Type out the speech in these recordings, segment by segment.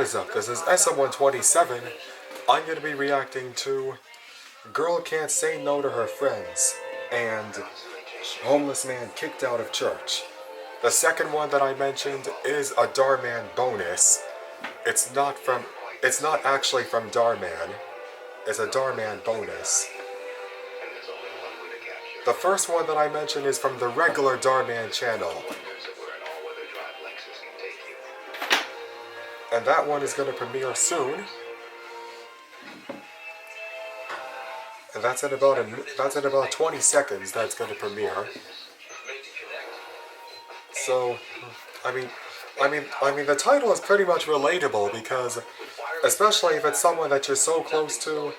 is up? This is SM127. I'm going to be reacting to Girl Can't Say No to Her Friends and Homeless Man Kicked Out of Church. The second one that I mentioned is a Darman bonus. It's not actually from Darman. It's a Darman bonus. The first one that I mentioned is from the regular Darman channel. And that one is going to premiere soon. And that's in about 20 seconds that's going to premiere. So, I mean, the title is pretty much relatable because, especially if it's someone that you're so close to,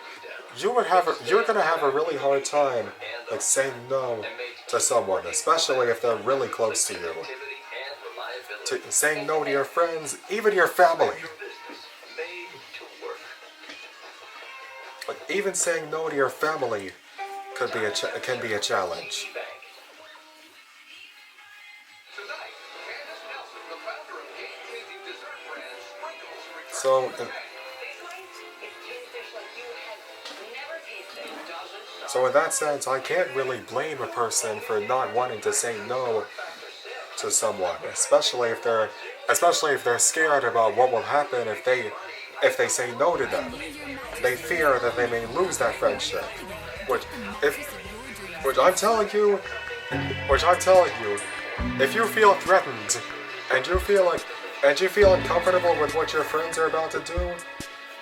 you're gonna have a really hard time, like, saying no to someone, especially if they're really close to you. Saying no to your friends, even your family. Like, even saying no to your family can be a challenge. So in that sense, I can't really blame a person for not wanting to say no to someone, especially if they're scared about what will happen if they say no to them. They fear that they may lose that friendship. Which I'm telling you, if you feel threatened and you feel uncomfortable with what your friends are about to do,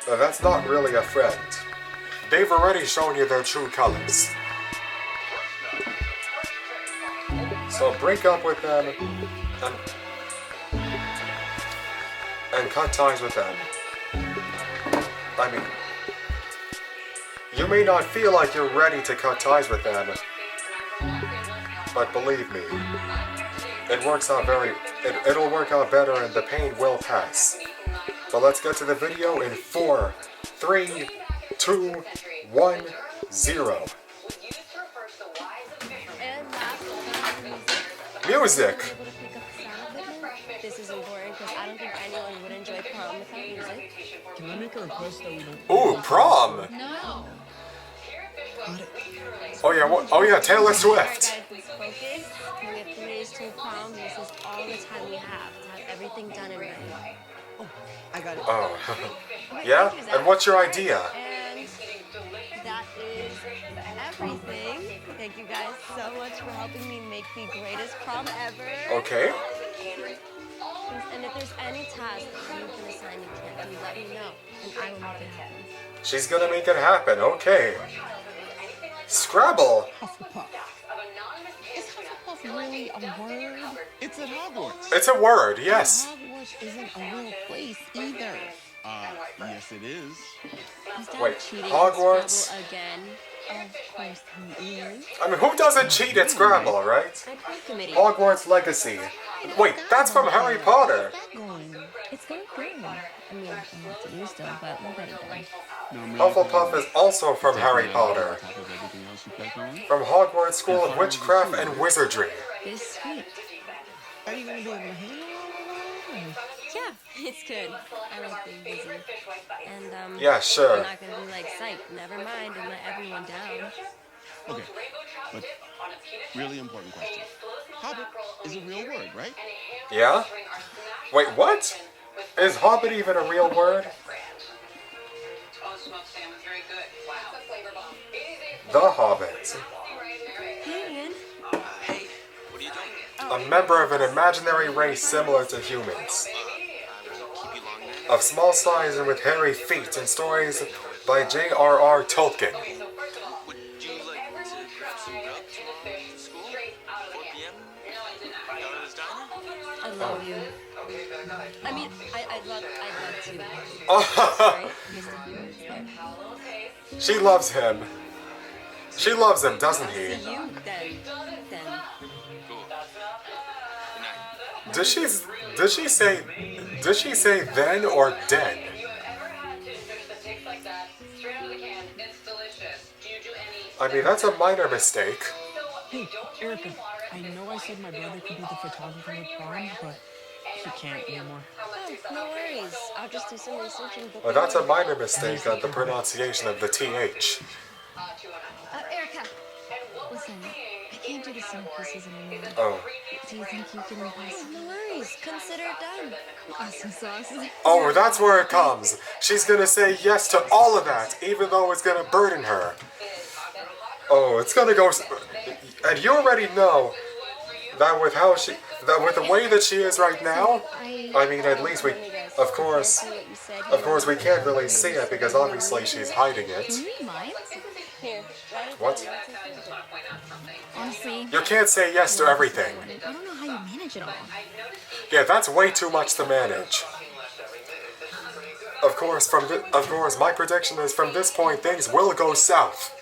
then that's not really a friend. They've already shown you their true colors. So break up with them and cut ties with them. I mean, you may not feel like you're ready to cut ties with them, but believe me, it'll work out better and the pain will pass. So let's get to the video in 4, 3, 2, 1, 0. Music! This is important because I don't think anyone would enjoy prom without music. Can I make a request that we don't... Ooh, prom! No! Oh yeah, Taylor Swift! Alright guys, let's focus. We have 3 days till prom. This is all the time we have to have everything done and ready. Oh, I got it. Oh. Yeah? And what's your idea? And that is everything. Thank you guys so much for helping me make the greatest prom ever. Okay. And if there's any task that you've been assigned you can't do, let me know, and I will make it happen. She's gonna make it happen, okay. Scrabble! Hufflepuff. Is Hufflepuff really a word? It's at Hogwarts. It's a word, yes. Hogwarts isn't a real place either. Yes it is. Is Dad Wait, cheating Hogwarts? at Scrabble again? Of course he is. I mean, who doesn't cheat at Scrabble, right? I play committee. Hogwarts Legacy. Wait, that's from Harry Potter. It's going good. I mean, I'm not to use still, but we'll get it done. Hufflepuff is also from Harry Potter. From Hogwarts School of Witchcraft and Wizardry. It's sweet. Are you gonna be able to handle it? Yeah, it's good. I like being busy. And, Yeah, sure. I'm not gonna be like, psych, never mind, and let everyone down. Okay, but really important question. Hobbit is a real word, right? Yeah? Wait, what? Is Hobbit even a real word? The Hobbit. Hey, Ian. A member of an imaginary race similar to humans. Of small size and with hairy feet, and stories by J.R.R. Tolkien. I love you. I mean, I'd love to. She loves him. She loves him, doesn't he? See you then. Did she say then or den? I mean, that's a minor mistake. Hey, Erica, I know I said my brother could be the photographer at prom, but he can't anymore. Oh, no worries. I'll just do some research and book Well, you that's a in. minor mistake on the pronunciation of the TH. Erica, listen, I can't do the center pieces anymore. Oh. Do you think you can pass? No worries. Consider it done. Awesome sauce. Oh, that's where it comes. She's gonna say yes to all of that, even though it's gonna burden her. Oh, it's gonna go. And you already know that with with the way that she is right now, I mean, at least we, of course, we can't really see it because obviously she's hiding it. Can you read minds? Here, write it What? down. Honestly, You can't say yes to everything. I don't know how you manage it all. Yeah, that's way too much to manage. Of course, my prediction is from this point things will go south.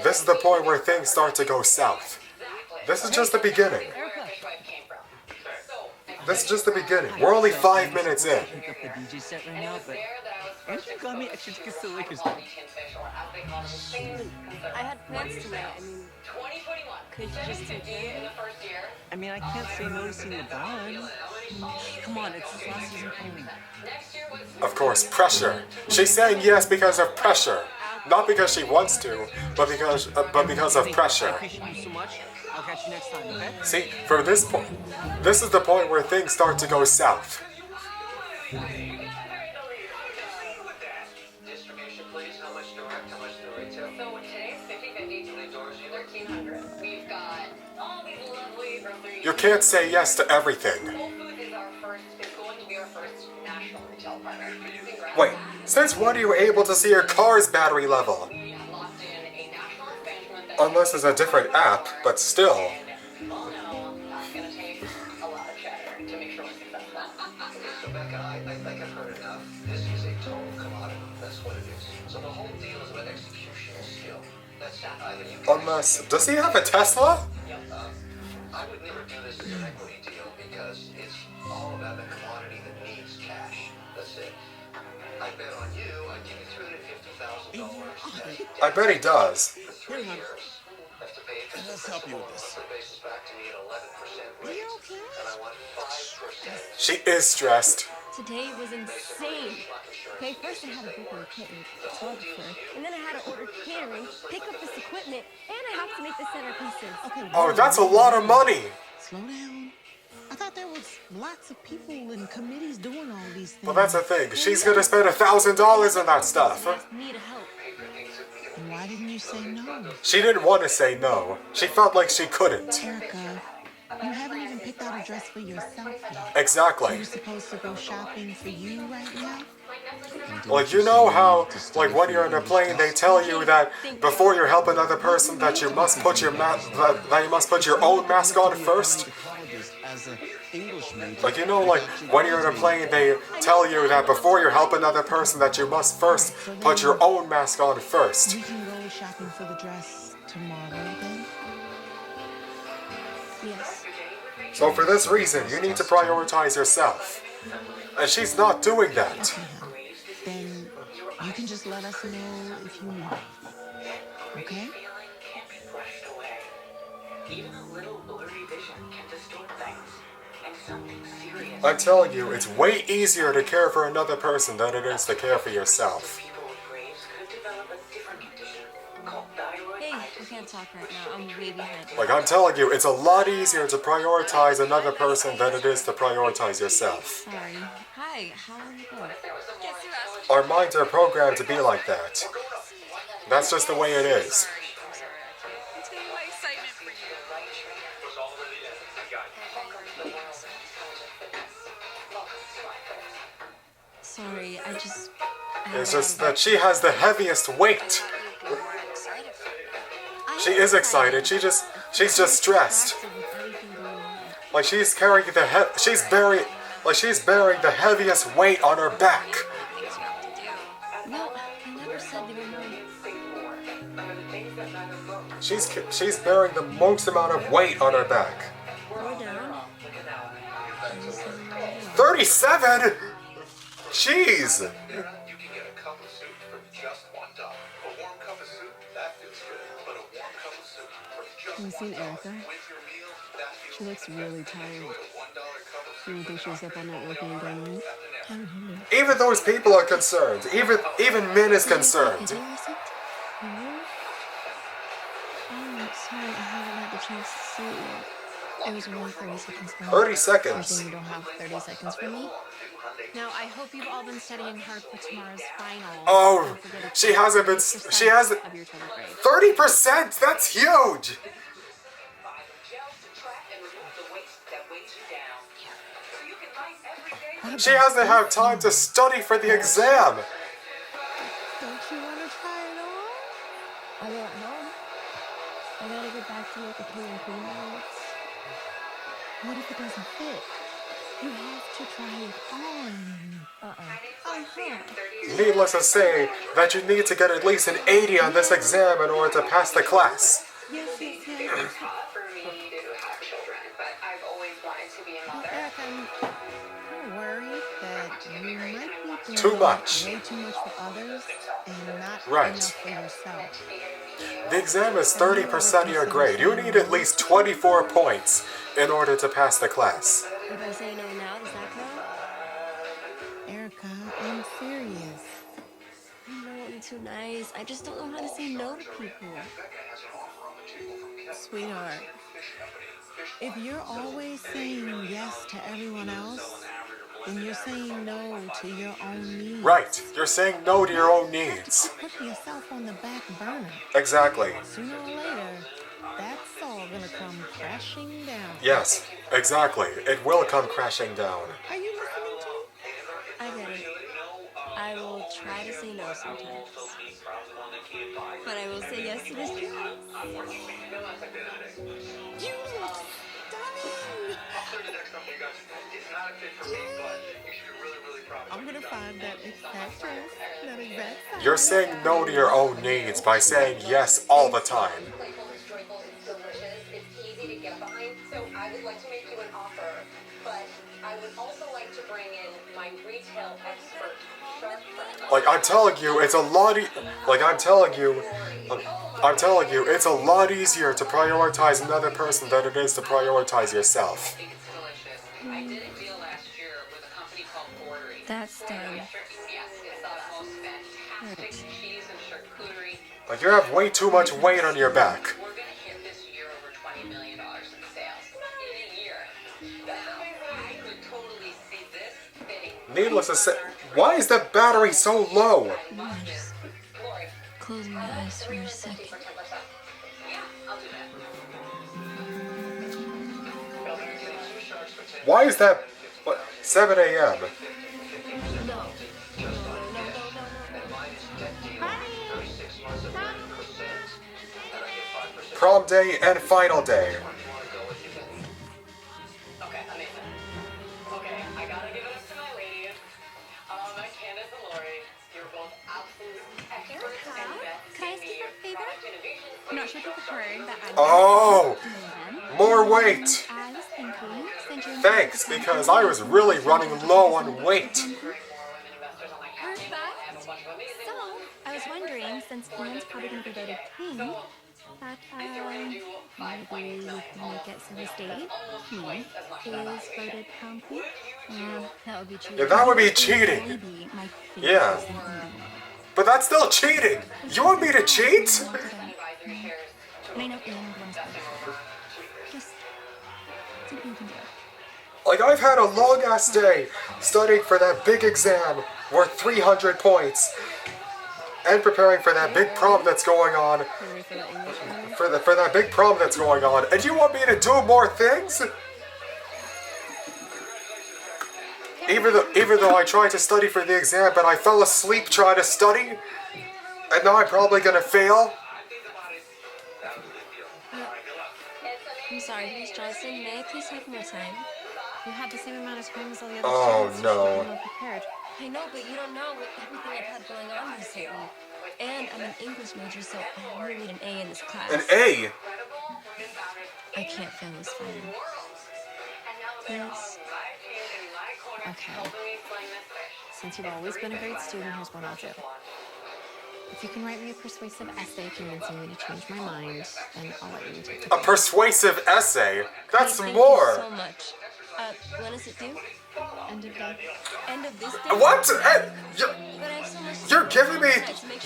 This is the point where things start to go south. This is just the beginning. This is just the beginning. We're only 5 minutes in. Pick up the DJ set right now, but aren't you got me extra tickets to the Lakers game? I had plans tonight. I mean, could you just take it? I mean, I can't say no to seeing LeBron. Come on, it's his last season playing. Of course, pressure. She's saying yes because of pressure. Not because she wants to, but because of I pressure. appreciate you so much. I'll catch you next time, okay? See, from this point, this is the point where things start to go south. Distribution, please. How much direct? How much through retail? So today's 50/50 to the doors, 1,300. We've got all these lovely earthly. You can't say yes to everything. Whole Foods is going to be our first national retail partner. Congrats. Wait, since when are you able to see your car's battery level? We have locked in a national expansion with Unless it's a different app, but still. well, no, that's going to take a lot of cheddar to make sure we're successful. So Becca, I think I've heard enough. This is a total commodity. That's what it is. So the whole deal is about execution and skill. That's either you can Unless, does he have a Tesla? I would never do this as an equity deal because it's all about the commodity that needs cash. That's it. I bet on you, I'd give you $350,000. I bet he does. For 3 years. Have to pay interest. Let's help you with this. The basis back to me at 11% rate. And I want 5%. She is stressed. Today was insane. Okay, first I had to book an equipment photographer, and then I had to order catering, pick up this equipment, and I have to make the centerpieces. Okay, Oh, that's a lot of money. slow down. I thought there was lots of people and committees doing all these things. Well, that's the thing. She's gonna spend $1,000 on that stuff. Asked me to help. And why didn't you say no? She didn't want to say no. She felt like she couldn't. Erica, you haven't even picked out a dress for yourself yet. Are Exactly. you supposed to go shopping for you right now? Like, you know how, like, when you're on a plane, they tell you that before you help another person, that you must put your that you must put your own mask on first. As an English major, Like, you know, like, when you're on a plane, they tell you that before you help another person, that you must first put your own mask on first. We can go shopping for the dress tomorrow then? Yes. So for this reason, you need to prioritize yourself. And she's not doing that. Anyhow, then you can just let us know if you need it. Okay? Can't be brushed away. Even a little blurry vision can distort things. And something serious. I'm telling you, it's way easier to care for another person than it is to care for yourself. People with Graves could develop a different condition called thyroid Hey, eye we can't talk right now. I'm way behind. Like, I'm telling you, it's a lot easier to prioritize another person than it is to prioritize yourself. Sorry. Hi, how are you doing? Our minds are programmed to be like that. That's just the way it is. Sorry, I just. It's just that she has the heaviest weight. She is excited. She's just stressed. Like, she's carrying she's bearing the heaviest weight on her back. No, I never said they were mine. She's bearing the most amount of weight on her back. We're down. 37? Jeez! You can get a cup of soup for just $1. A warm cup of soup, that feels good. But a warm cup of soup for just Have you seen $1 Erica? with your meal, that feels She looks really tired. Enjoy a $1 cup of You don't think she was up all night working and going, I remember. Even those people are concerned. Even Min is concerned. Video I sent? No? Oh, sorry, I haven't had the chance to see it yet. It was only 30 seconds long. 30 You're seconds. saying you don't have 30 seconds for me? Now, I hope you've all been studying hard for tomorrow's final. Oh, Don't forget it's she hasn't been. 30% She hasn't. of your total grade. 30%. That's huge. Gel to track and remove the waste that weighs you down. So you can write every day. She hasn't had time to study for the exam. Don't you want to try it on? I don't know. I gotta get back to like the king and queen notes. What if it doesn't fit? You have to try it on. Needless to say that you need to get at least an 80 on this exam in order to pass the class. Yes, yes, yes. It's hard for me to have children, but I've always wanted to be a mother. Eric, I'm worried that you might be doing Too much. way too much for others and not Right. enough for yourself. The exam is 30% of your grade. You need at least 24 points in order to pass the class. If I say no now, does that count? Erica, I'm serious. I know I'm too nice. I just don't know how to say no to people. Sweetheart, if you're always saying yes to everyone else, then you're saying no to your own needs. Right. You're saying no to your own needs. Put yourself on the back burner. Exactly. Sooner or later, that's all gonna come crashing down. Yes, exactly. It will come crashing down. Are you listening to me? I get it. I will try to say no sometimes. But I will say yes to this dream. You look stunning! I'm gonna find that exact dress, that exact size. You're saying no to your own needs by saying yes all the time. Playful, it's joyful, it's delicious, it's easy to get behind. So I would like to make you an offer, but I would also like to bring in my retail expert, Shark Friend. Like I'm telling you, it's a lot. I'm telling you, it's a lot easier to prioritize another person than it is to prioritize yourself. I think it's delicious. I did a deal last year with a company called Bordery. That's done. Yes, it's the most fantastic cheese and charcuterie. Like you have way too much weight on your back. We're gonna hit this year over $20 million in sales in a year. I could totally see this fitting. Needless to say, why is the battery so low? Lori, Close my eyes for a second. for 10%. Yeah, I'll do that. Why is that? What? 7 a.m. Prom day and final day. Okay, amazing. Okay, I gotta give it up to my ladies. Candace and Lori, you're both absolute experts and best Can I in ask you the a favor? product innovation. I'm not sure if you've heard, but I'm Oh, more weight. I was thinking, since you're Thanks, because I was really running low on weight. Perfect. So, I was wondering, since Ian's probably going to be voted king, that maybe we can make it so his date is voted prom queen. That would be cheating. Yeah, that would be cheating. Maybe my Yeah. favorite person in the world. But that's still cheating. You want me to cheat? And I know Ian would want to split. Just something you can do. Like, I've had a long ass day studying for that big exam worth 300 points and preparing for that big prom that's going on. For that big prom that's going on. And you want me to do more things? Even though I tried to study for the exam, but I fell asleep trying to study, and now I'm probably gonna fail. I'm sorry, Miss Johnson. May I please have more time? You had the same amount of time as all the other Oh, students. no. You should be more prepared. I know, but you don't know everything I've had going on recently. And I'm an English major, so I really need an A in this class. An A? I can't fail this final. Please. Okay. Since you've always been a great student, here's what I'll do. If you can write me a persuasive essay convincing me to change my mind, then I'll let you take A persuasive essay? That's Thank more. you so much. What does it do? End of day. End of this day? What? But I have so much You're giving me,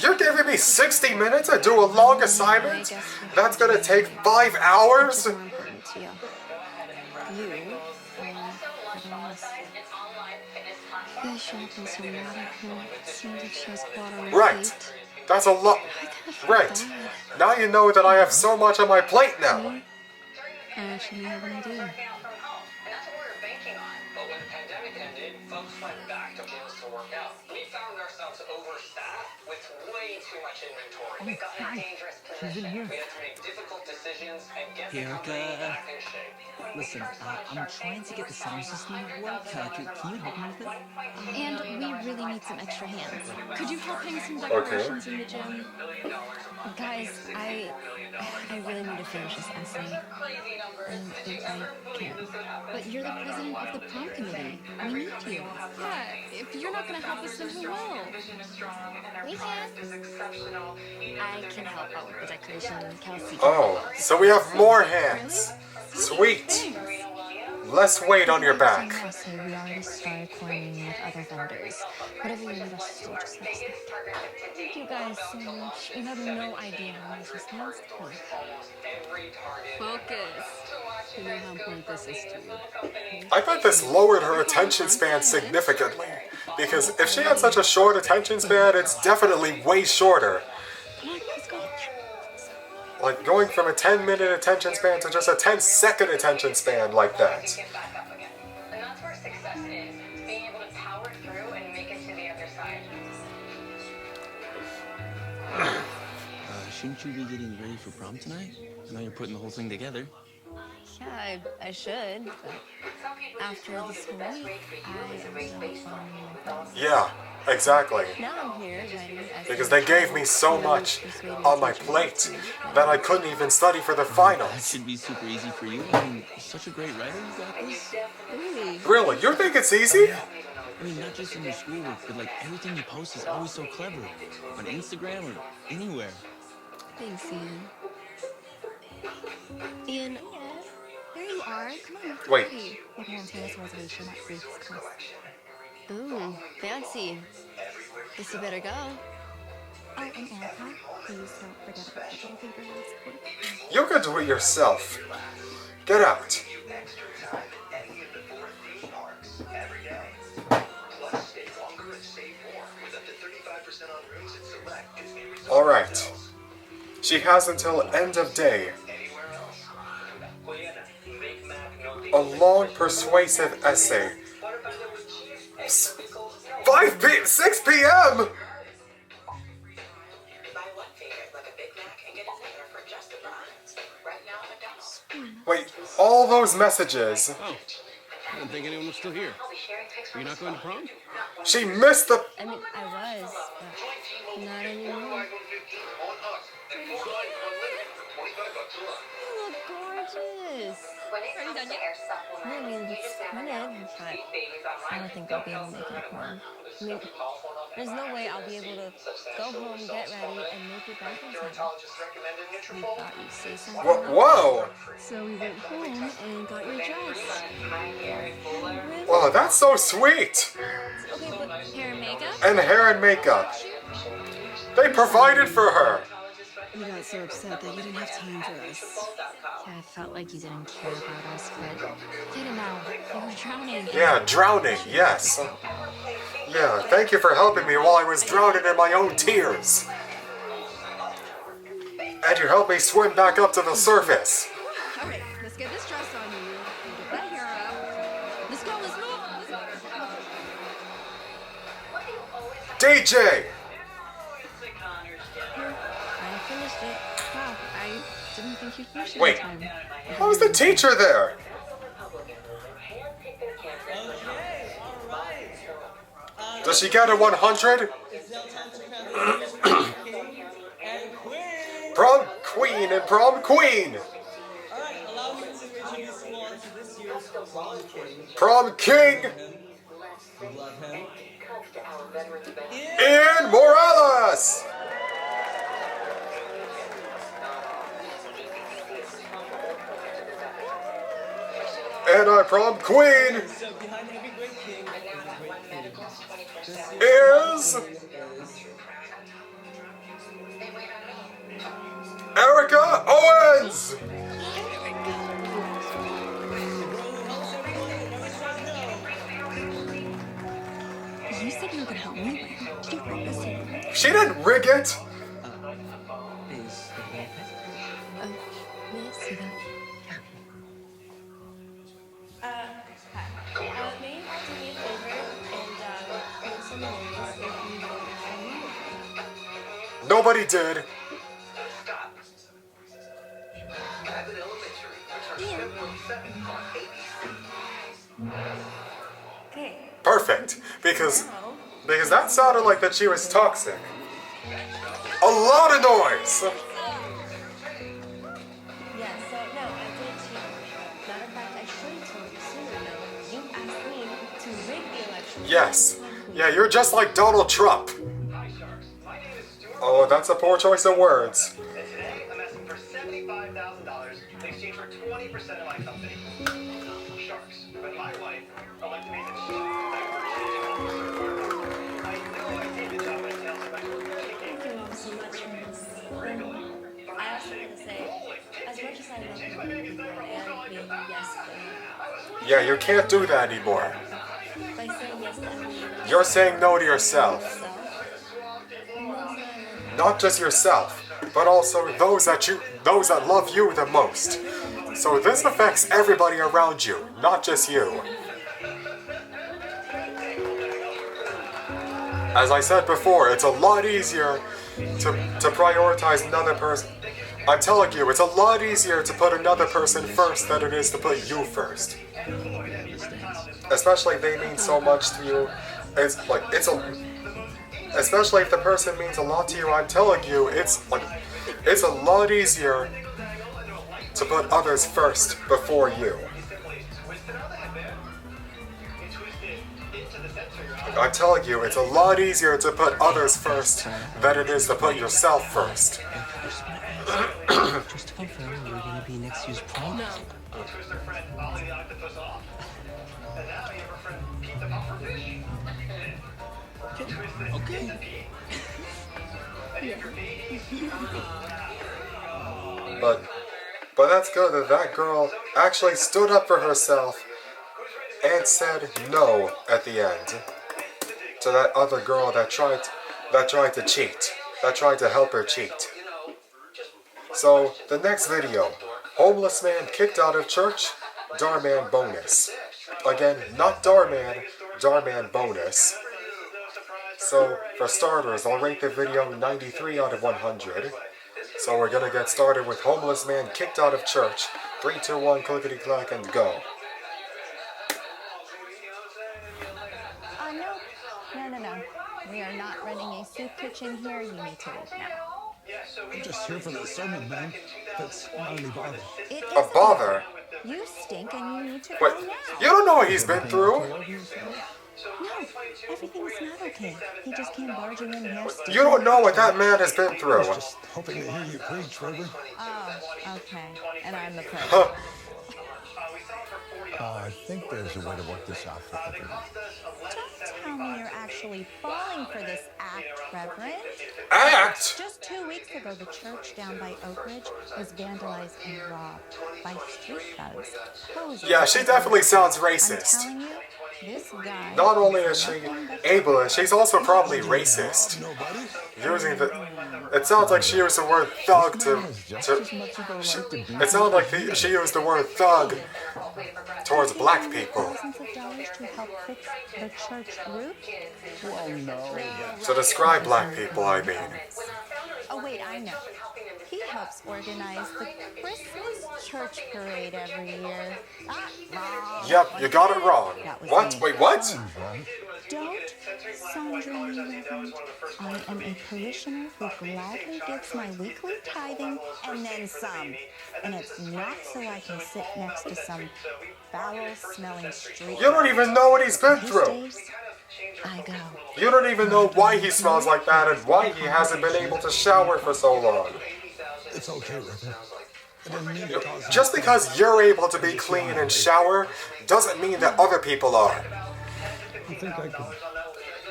you're giving me 60 minutes to do a long assignment? That's gonna take 5 hours? More important to you. You, everyone else. You guys show up in so radical. Seems like she has a lot on her Right. plate. That's a lot. Right. Now you know that I have so much on my plate now. I actually have an idea. And that's what we were banking on. But when the pandemic ended, folks went back to gyms to work out. We found ourselves overstaffed with way too much inventory. We got in a dangerous position. We had to make difficult decisions and get the Erica. company back in shape. Listen, I'm trying to get the sound system to work. Can you help me with it? And we really need some extra hands. Could you help hang some decorations in the gym? Guys, I really need to finish this essay. I don't think I can. But you're the president of the prom committee. We need you. Yeah, if you're not gonna help us, then who will? We can. I can help out with the decoration, and Kelsey can Oh, help. so we have more hands. Sweet. Less weight on your back. So we already started coordinating with other vendors. Whatever you need us to do, just let us know. Thank you guys so much. You have no idea how much this means to me. Focus. You know how important this is to you. I bet this lowered her attention span significantly. Because if she had such a short attention span, it's definitely way shorter. Come on, let's go. Like going from a 10-minute attention span to just a 10-second attention span like that. Get back up again. And that's where success is. Being able to power through and make it to the other side. Shouldn't you be getting ready for prom tonight? I know you're putting the whole thing together. Yeah, I should, but after this whole week, Yeah, exactly. now I'm here writing essays. Because they gave me so much on my plate that I couldn't even study for the That finals. should be super easy for you. I mean, you're such a great writer. You got this. Really? Really? You think it's easy? I mean, not just in your schoolwork, but like everything you post is always so clever. On Instagram or anywhere. Thanks, Ian. Ian, there you are. Come on. Wait. We're going to this reservation at Ruth's class. Ooh, fancy. Guess you better go. Oh, and Erica, please don't forget about the little paper last. You can do it yourself. Get out. Extra time at any of the 4 theme parks every day. Plus, stay longer and save more with up to 35% on rooms at select Disney Resort Alright. hotels. She has until end of day. Anywhere else? Juliana, Big Mac, no A long persuasive essay. 6 p.m. Buy one favorite like a Big Mac and get another for just $1. Right now at McDonald's. Wait, all those messages. Oh, I didn't think anyone was still here. I'll be sharing pics Are you not going to prom? She missed the. I mean, I was, but not anymore. You look gorgeous. When it comes to hair supplements, I mean, it's stunning, but I don't think I'll be able to make it to prom. I mean, there's no way I'll be able to go home, get ready, and make it back in time. We thought you'd say something. Whoa! So we went home and got your dress. Really? Wow, that's so sweet! Okay, but hair and makeup? And hair and makeup. They provided for her. You got so upset that you didn't have time for us. Yeah, I felt like you didn't care about us, but Get it now. You were drowning. Yeah, drowning, yes. Yeah, thank you for helping me while I was drowning in my own tears. And you helped me swim back up to the surface. All right, let's get this dress on you. Get that hair up. Let's go, let's move. Let's go. DJ! I finished it. Wow, I didn't think you'd finish it Wait. in time. How was the teacher there? Does she get a 100? Prom queen and prom queen! Prom king! Ian Morales! And our prom queen So behind every great king, there's a great queen. is Erica Owens! You said you were gonna help me. Did you bring this here? She didn't rig it! Is the whole thing? Yes, you go. May you do me a favor and make some noise if you voted for me? Nobody did. Stop. Abbott Elementary. Return SM127 on ABC. Okay. Perfect. Because that sounded like that she was toxic. A lot of noise! Yeah, so no, I did too. Matter of fact, I should have told you sooner. No, you asked me to rig the election. Yes. Yeah, you're just like Donald Trump. Oh, that's a poor choice of words. And today, I'm asking for $75,000 in exchange for 20% of my company. Sharks. But my wife elected me to chief diversity officer. I know I did the job at sales special. Thank you all so much for this. I also want to say, as much as I love you and being yes, Yeah, you can't do that anymore. by saying yes to everything, You're saying no to yourself. myself, and those that I love. Not just yourself, but also those that love you the most. So this affects everybody around you, not just you. As I said before, it's a lot easier to prioritize another person. I'm telling you, it's a lot easier to put another person first than it is to put you first. Especially if they mean so much to you. Especially if the person means a lot to you, I'm telling you, it's a lot easier to put others first before you. I'm telling you, it's a lot easier to put others first than it is to put yourself first. Just to confirm, you're gonna be next year's prom? No. Who's their friend Ollie the Octopus off? And now you have a friend Pete the Pufferfish? Okay. But that's good that girl actually stood up for herself and said no at the end to that other girl that tried to cheat, that tried to help her cheat. So the next video, homeless man kicked out of church, Darman bonus. Again, not Darman, Darman bonus. So for starters, I'll rate the video 93 out of 100. So we're gonna get started with homeless man kicked out of church. 3, 2, 1, clickety clack and go. No. We are not running a soup kitchen here. You need to leave now. I'm just here for the sermon, man. That's not any bother. It A is bother? You stink and you need to Wait, go now. you don't know what he's been through. No, everything is not okay. He just came barging in here. You don't know what that man has been through. Just hoping to hear you preach, Reverend. Oh, okay. And I'm the president. Huh. I think there's a way to work this out for everyone. Don't tell me you're actually falling for this act, Reverend. Act? Just 2 weeks ago, the church down by Oak Ridge was vandalized and robbed by street thugs. posing Yeah, she as definitely sounds I'm racist. telling you, this guy. Not only is she ableist, she's also probably racist. Nobody? Using it sounds like she used the word thug to it sounds like she used the word thug towards black people. Thousands of dollars to help fix the church roof. Well, no. To describe black people, I mean. Oh wait, I know. He helps organize the Christmas church parade every year. Wrong. Yep, you got it wrong. That was What? me. Wait, what? Don't sondre me, Reverend. I am a parishioner who gladly gives my weekly tithing and then some. And it's not so I can sit next to some foul-smelling street. You don't even know what he's been These through. days, I go. You don't even know why he smells like that and why he hasn't been able to shower for so long. It's okay, Reverend. I didn't mean to cause Just because you're able to be clean and shower doesn't mean that other people are. I think I could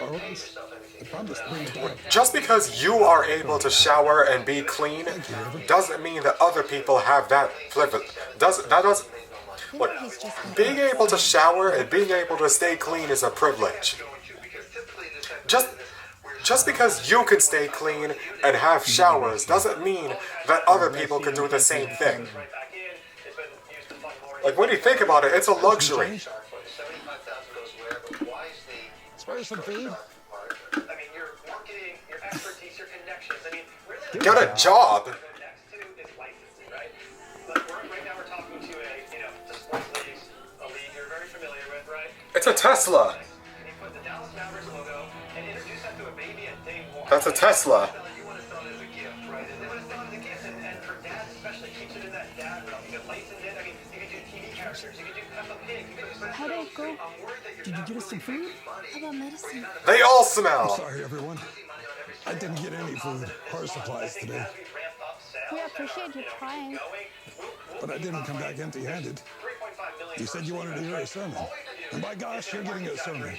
borrow this. I promise to bring it back. Just because you are able to shower and be clean doesn't mean that other people have that privilege. Look, being able to shower and being able to stay clean is a privilege. Just because you can stay clean and have showers doesn't mean that other people can do the same thing. Like, when you think about it, it's a luxury. Spare some food. Get a job. It's a Tesla. That's a Tesla. How'd it go? Did you get us some food? How about medicine? They all smell. Sorry, everyone. I didn't get any food or supplies today, We appreciate you trying. but I didn't come back empty-handed. You said you wanted to hear a sermon, and by gosh, you're getting a sermon.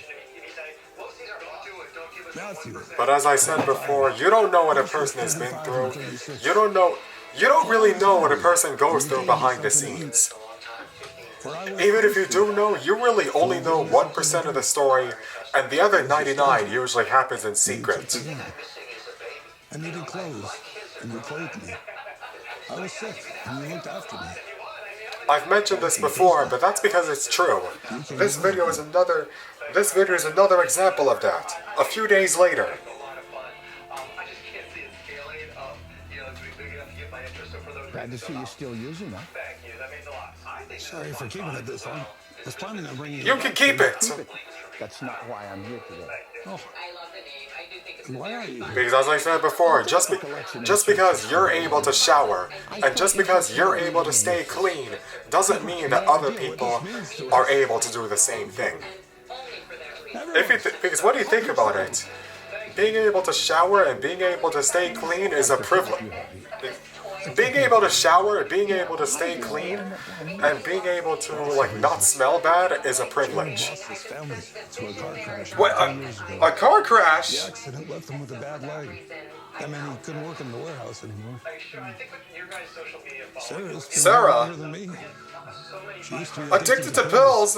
Matthew. But as I said before, you don't know what a person has been through. You don't really know what a person goes through behind the scenes. Even if you do know, you really only know 1% of the story, and the other 99 usually happens in secret. I needed clothes, and you clothed me. I was sick, and you looked after me. I've mentioned this before, but that's because it's true. This video is another example of that. A few days later. Glad to see you still using that. Sorry for keeping it this long. I was planning on bringing it You back can to keep you. it. That's not why I'm here today. Oh. Why are you? Because as I said before, just because you're able to shower and just because you're able to stay clean doesn't mean that other people are able to do the same thing. Because when you think about it, being able to shower and being able to stay clean is a privilege. Being able to shower, being able to stay clean, and being able to not smell bad is a privilege. Lost his family to a car crash What? 10 years ago. A car crash? The accident left him with a bad leg. That meant he couldn't work in the warehouse anymore. Sarah? Longer than me. She used to be Addicted to pills?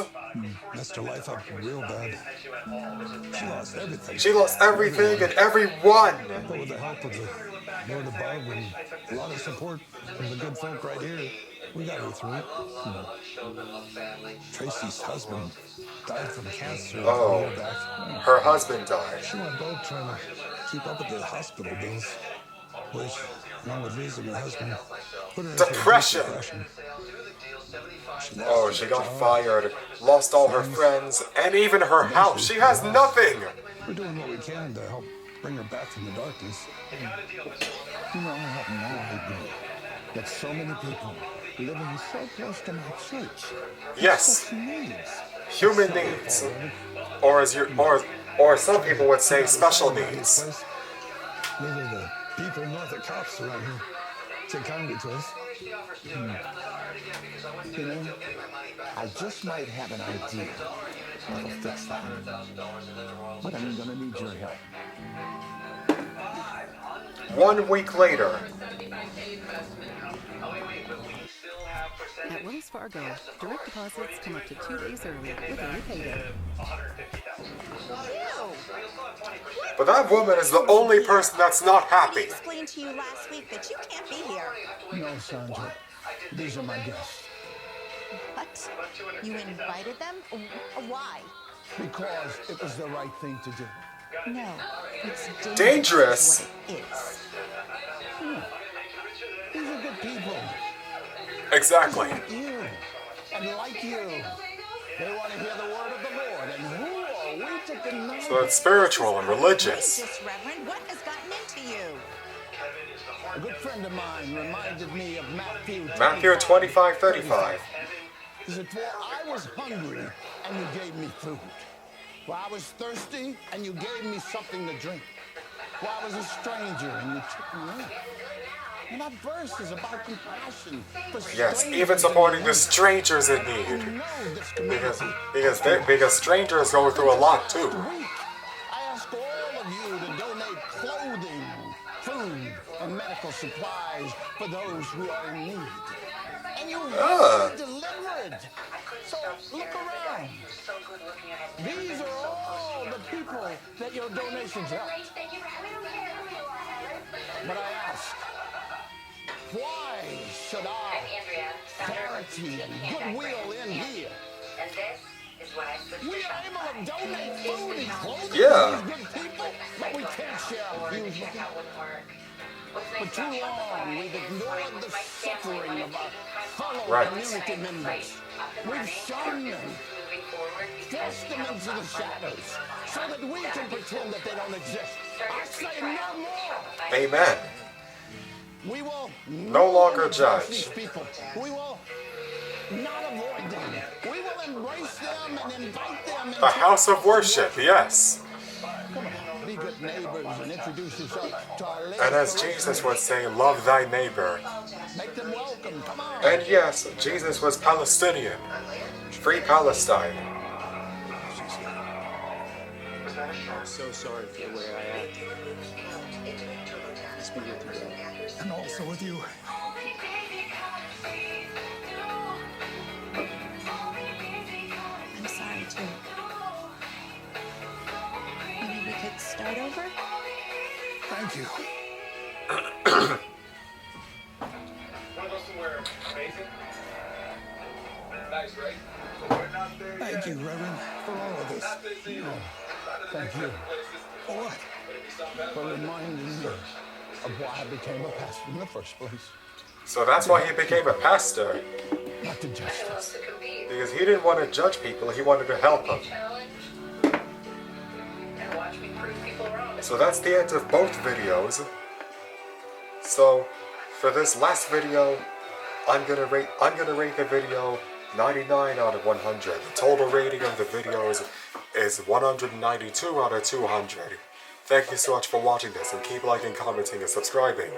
Messed her life up real bad. She lost everything. She lost everything and everyone. But with the help of the Lord above and a lot of support from the good folk right here, we got her through it. Tracy's husband died from cancer a year back. Her husband died. She went broke trying to keep up with the hospital bills, which, along with losing her husband, put her into a deep Depression. depression. Oh, she got fired, lost all her friends, and even her house. She has nothing. We're doing what we can to help bring her back from the darkness. You know, I have no idea that so many people living so close to my church have Yes, such needs. human needs, or some people would say special needs. Neither the people nor the cops around here take kindly to us. You know, I just might have an idea that'll fix that. But I'm gonna need your help. 1 week later, At Wells Fargo, direct deposits come up to 2 days early with any payday. but that woman is the only person that's not happy. I explained to you last week that you can't be here. No, Sandra. These are my guests. What? You invited them? Why? Because it was the right thing to do. No, it's Dangerous? is what it is. These are good people. Exactly. You. And like you. They want to hear the word of the Lord. And who are we to deny? So it's spiritual and religious. Outrageous, Reverend. What has gotten into you? A good friend of mine reminded me of Matthew. Matthew 25:35. He said, "For I was hungry, and you gave me food. For I was thirsty, and you gave me something to drink. Well, I was a stranger and you took me in. And that verse is about compassion for Yes, strangers even supporting in the need. strangers in need. You know this community. Because strangers go through a lot too. Week, I ask all of you to donate clothing, food, and medical supplies for those who are in need. And you really delivered. So look around. These are all the people that your donations helped. But I ask, why should our charity and goodwill end here? We are able to donate food and clothing to these good people, but we can't share our views with them. For too long, we've ignored the suffering of our fellow community members. We've shunned them, thrust them into the shadows, so that we can pretend that they don't exist. I say no more. Amen. We will no longer judge these people. We will not avoid them. We will embrace them and invite them. A house of worship, yes. Come on, be good neighbors and introduce yourself to our lady. And as Jesus would say, love thy neighbor. Make them welcome, come on. And yes, Jesus was Palestinian. Free Palestine. I'm so sorry for the way I acted. Peace be with you, Dad. And also with you. I'm sorry, too. Maybe we could start over? Thank you. Thank you, Reverend, for all of this. Thank you. For what? For reminding me of why I became a pastor in the first place. So that's why he became a pastor. Not to justice. Because he didn't want to judge people, he wanted to help them. So that's the end of both videos. So for this last video, I'm gonna rate the video 99 out of 100. The total rating of the videos is 192 out of 200. Thank you so much for watching this, and keep liking, commenting, and subscribing.